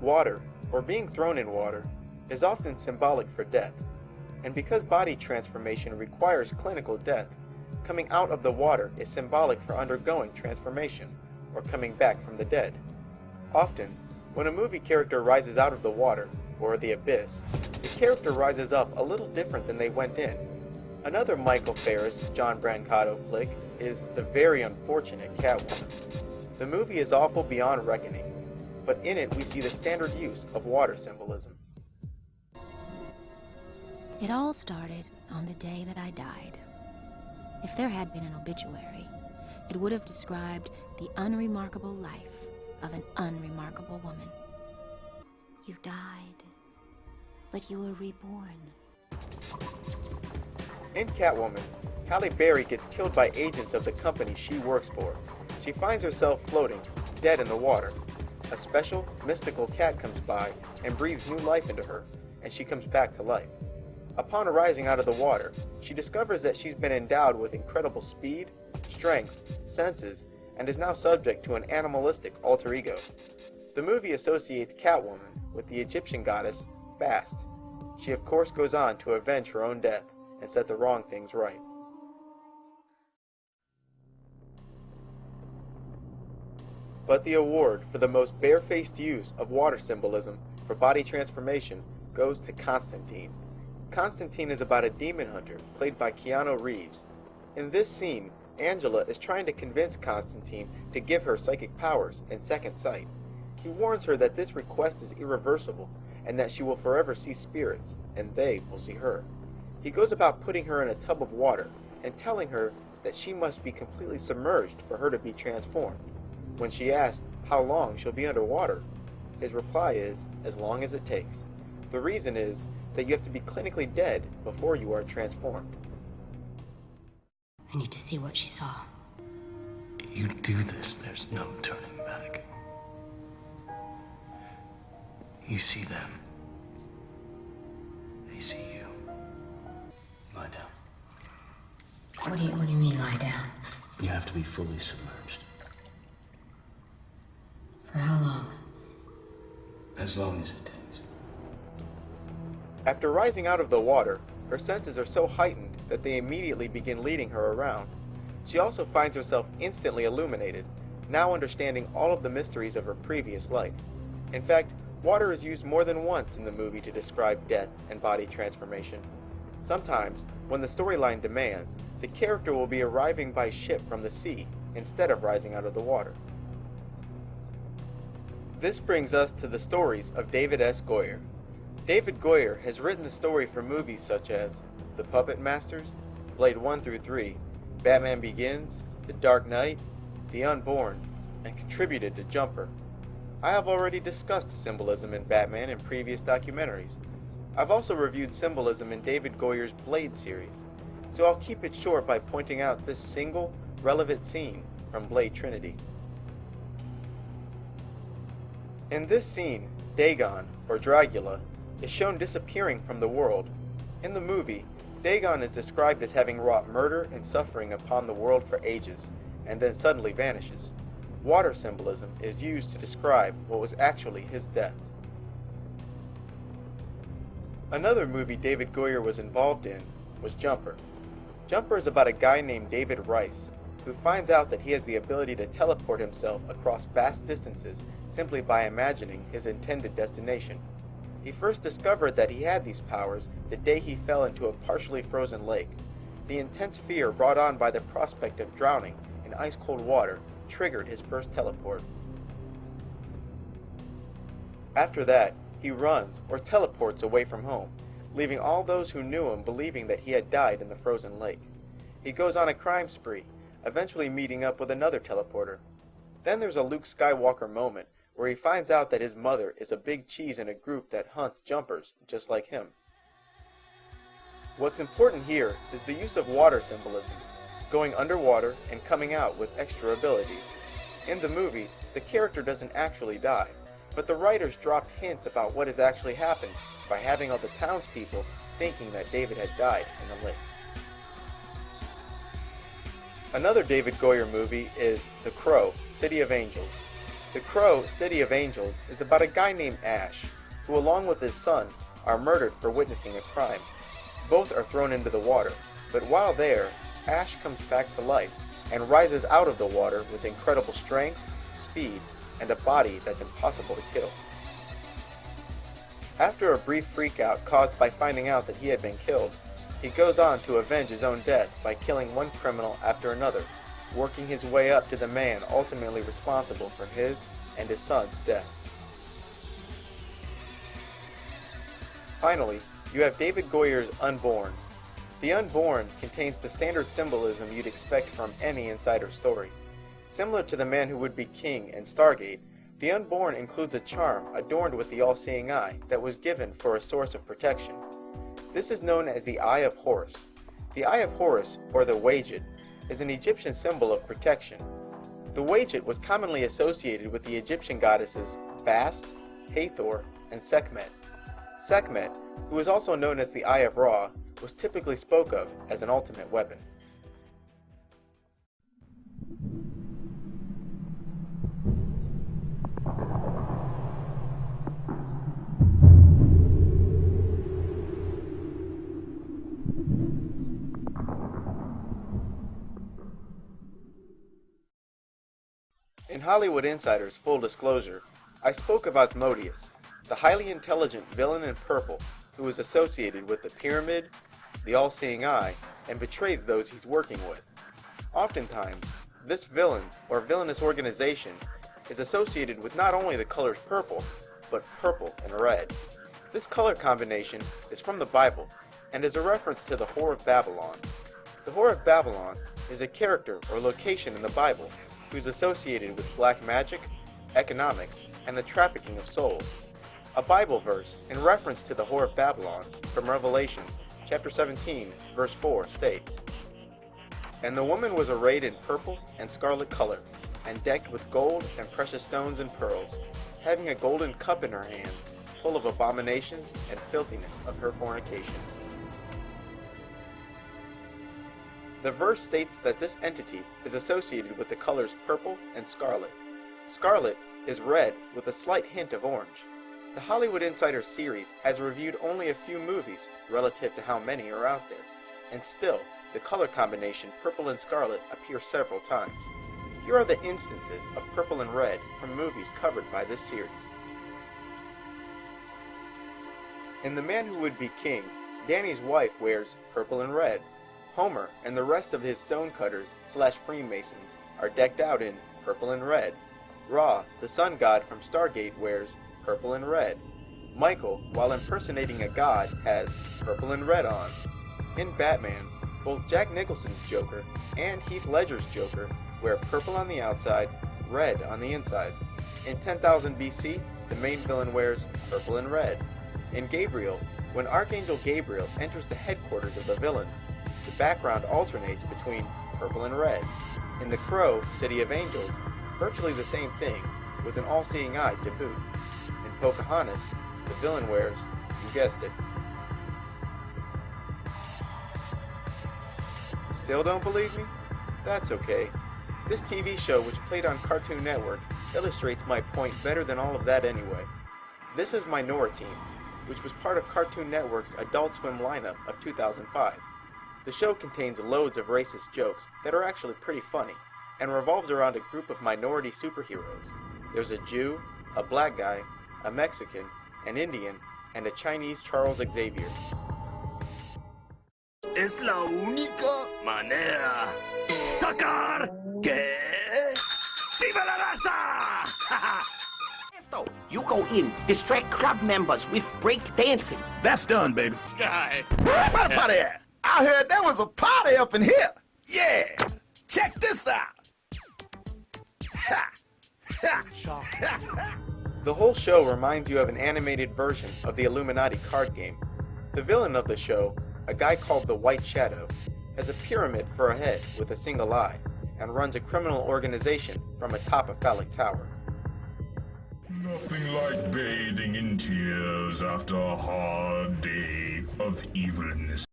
Water, or being thrown in water, is often symbolic for death, and because body transformation requires clinical death, coming out of the water is symbolic for undergoing transformation, or coming back from the dead. Often, when a movie character rises out of the water, or the abyss, the character rises up a little different than they went in. Another Michael Ferris, John Brancato flick is The Very Unfortunate Catwoman. The movie is awful beyond reckoning, but in it we see the standard use of water symbolism. It all started on the day that I died. If there had been an obituary, it would have described the unremarkable life of an unremarkable woman. You died, but you were reborn. In Catwoman, Halle Berry gets killed by agents of the company she works for. She finds herself floating, dead in the water. A special, mystical cat comes by and breathes new life into her, and she comes back to life. Upon arising out of the water, she discovers that she's been endowed with incredible speed, strength, senses, and is now subject to an animalistic alter ego. The movie associates Catwoman with the Egyptian goddess Bast. She of course goes on to avenge her own death and set the wrong things right. But the award for the most barefaced use of water symbolism for body transformation goes to Constantine. Constantine is about a demon hunter played by Keanu Reeves. In this scene, Angela is trying to convince Constantine to give her psychic powers and second sight. He warns her that this request is irreversible and that she will forever see spirits, and they will see her. He goes about putting her in a tub of water and telling her that she must be completely submerged for her to be transformed. When she asks how long she'll be underwater, his reply is, as long as it takes. The reason is that you have to be clinically dead before you are transformed. I need to see what she saw. You do this, there's no turning back. You see them. They see you. Lie down. What do you mean, lie down? You have to be fully submerged. For how long? As long as it takes. After rising out of the water, her senses are so heightened that they immediately begin leading her around. She also finds herself instantly illuminated, now understanding all of the mysteries of her previous life. In fact, water is used more than once in the movie to describe death and body transformation. Sometimes, when the storyline demands, the character will be arriving by ship from the sea instead of rising out of the water. This brings us to the stories of David S. Goyer. David Goyer has written the story for movies such as The Puppet Masters, Blade 1 through 3, Batman Begins, The Dark Knight, The Unborn, and contributed to Jumper. I have already discussed symbolism in Batman in previous documentaries. I've also reviewed symbolism in David Goyer's Blade series, so I'll keep it short by pointing out this single, relevant scene from Blade Trinity. In this scene, Dagon, or Dragula, is shown disappearing from the world. In the movie, Dagon is described as having wrought murder and suffering upon the world for ages, and then suddenly vanishes. Water symbolism is used to describe what was actually his death. Another movie David Goyer was involved in was Jumper. Jumper is about a guy named David Rice, who finds out that he has the ability to teleport himself across vast distances simply by imagining his intended destination. He first discovered that he had these powers the day he fell into a partially frozen lake. The intense fear brought on by the prospect of drowning in ice-cold water triggered his first teleport. After that, he runs or teleports away from home, leaving all those who knew him believing that he had died in the frozen lake. He goes on a crime spree, eventually meeting up with another teleporter. Then there's a Luke Skywalker moment where he finds out that his mother is a big cheese in a group that hunts jumpers just like him. What's important here is the use of water symbolism, going underwater and coming out with extra abilities. In the movie, the character doesn't actually die, but the writers drop hints about what has actually happened by having all the townspeople thinking that David had died in the lake. Another David Goyer movie is The Crow, City of Angels. The Crow, City of Angels is about a guy named Ash, who along with his son are murdered for witnessing a crime. Both are thrown into the water, but while there, Ash comes back to life and rises out of the water with incredible strength, speed, and a body that's impossible to kill. After a brief freakout caused by finding out that he had been killed, he goes on to avenge his own death by killing one criminal after another, working his way up to the man ultimately responsible for his and his son's death. Finally, you have David Goyer's Unborn. The Unborn contains the standard symbolism you'd expect from any insider story. Similar to The Man Who Would Be King and Stargate, The Unborn includes a charm adorned with the all-seeing eye that was given for a source of protection. This is known as the Eye of Horus. The Eye of Horus, or the Wadjet, is an Egyptian symbol of protection. The Wadjet was commonly associated with the Egyptian goddesses Bast, Hathor, and Sekhmet. Sekhmet, who is also known as the Eye of Ra, was typically spoke of as an ultimate weapon. In Hollywood Insider's Full Disclosure, I spoke of Asmodeus, the highly intelligent villain in purple who is associated with the pyramid, the all-seeing eye, and betrays those he's working with. Oftentimes, this villain or villainous organization is associated with not only the colors purple, but purple and red. This color combination is from the Bible and is a reference to the Whore of Babylon. The Whore of Babylon is a character or location in the Bible who's associated with black magic, economics, and the trafficking of souls. A Bible verse in reference to the Whore of Babylon from Revelation chapter 17, verse 4 states, "And the woman was arrayed in purple and scarlet color, and decked with gold and precious stones and pearls, having a golden cup in her hand, full of abominations and filthiness of her fornication." The verse states that this entity is associated with the colors purple and scarlet. Scarlet is red with a slight hint of orange. The Hollywood Insider series has reviewed only a few movies relative to how many are out there, and still, the color combination purple and scarlet appear several times. Here are the instances of purple and red from movies covered by this series. In The Man Who Would Be King, Danny's wife wears purple and red. Homer and the rest of his stonecutters / Freemasons are decked out in purple and red. Ra, the sun god from Stargate, wears purple and red. Michael, while impersonating a god, has purple and red on. In Batman, both Jack Nicholson's Joker and Heath Ledger's Joker wear purple on the outside, red on the inside. In 10,000 BC, the main villain wears purple and red. In Gabriel, when Archangel Gabriel enters the headquarters of the villains, the background alternates between purple and red. In The Crow, City of Angels, virtually the same thing, with an all-seeing eye to boot. In Pocahontas, the villain wears, you guessed it. Still don't believe me? That's okay. This TV show, which played on Cartoon Network, illustrates my point better than all of that anyway. This is Minority, which was part of Cartoon Network's Adult Swim lineup of 2005. The show contains loads of racist jokes that are actually pretty funny, and revolves around a group of minority superheroes. There's a Jew, a black guy, a Mexican, an Indian, and a Chinese Charles Xavier. Es la única manera sacar que ¡Viva la raza! You go in, distract club members with break dancing. That's done, baby. Guy. Where the party at? I heard there was a party up in here. Yeah, check this out. Ha! Ha! The whole show reminds you of an animated version of the Illuminati card game. The villain of the show, a guy called the White Shadow, has a pyramid for a head with a single eye, and runs a criminal organization from atop a phallic tower. Nothing like bathing in tears after a hard day of evilness.